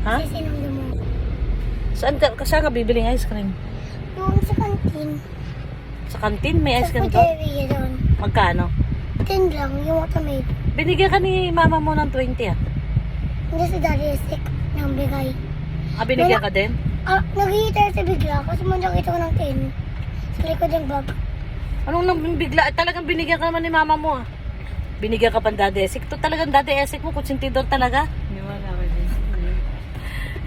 Ha? Sisinundo mo. Saan ka bibiling ice cream? Doon sa kantin. Sa kantin may ice Sa cream to? pizzeria doon. Magkano? 10 lang, yung watermelon. Binigyan ka ni mama mo ng 20 ah. Hindi si Daddy Esek nang bigay. Ah, binigyan ka din? Nag-hihitar sa bigla kasi nakita ko ng 10. Sa likod ng bag. Anong nang bigla? Talagang binigyan ka naman ni mama mo ah. Binigyan ka pang Daddy Esek. Ito talagang Daddy Esek mo, kutsintidor talaga. Niwala ka din.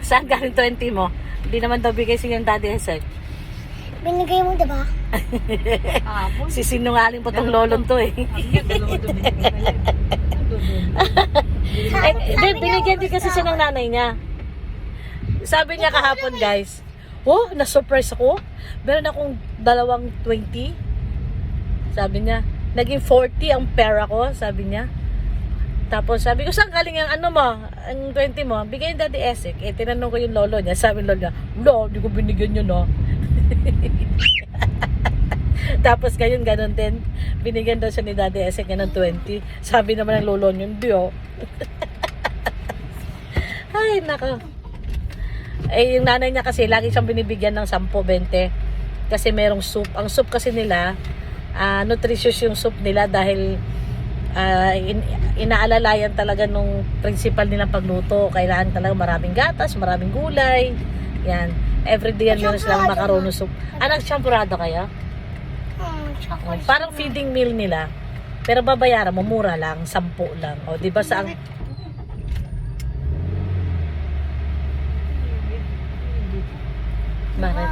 Saan galing 20 mo? Hindi naman daw bigay siya ng Daddy Esek. Binigay mo, diba? Sisinungaling po tong lolong to eh. Binigyan din kasi siya ng nanay niya. Sabi niya kahapon guys, oh, na-surprise ako. Meron akong dalawang 20. Sabi niya, naging 40 ang pera ko, sabi niya. Tapos sabi ko, saan galing ang ano mo, ang 20 mo? Bigay yung Daddy Esek. Eh, tinanong ko yung lolo niya. Sabi ng lolo niya, no, hindi ko binigyan yun, no. Tapos ngayon ganun din, binigyan daw siya ni Daddy Esek ng 20. Sabi naman ng lolo niya, hindi oh. Ay, nako. Eh, yung nanay niya kasi, lagi siyang binibigyan ng 10, 20. Kasi merong soup. Ang soup kasi nila, nutritious yung soup nila dahil inaalalayan talaga nung principal nilang pagluto. Kailangan talaga maraming gatas, maraming gulay. Yan. Everyday yan meron silang macaroni soup. Nagsampurado kaya? Parang feeding meal nila. Pero babayaran mo, mura lang, 10 lang. O, di ba sa ang... Bakit?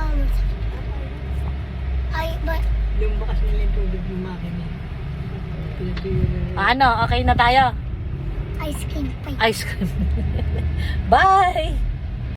Ay, ba? Yung bakas nila yung tubig yung makina. Ano, okay na tayo? Ice cream. Ice cream. Bye!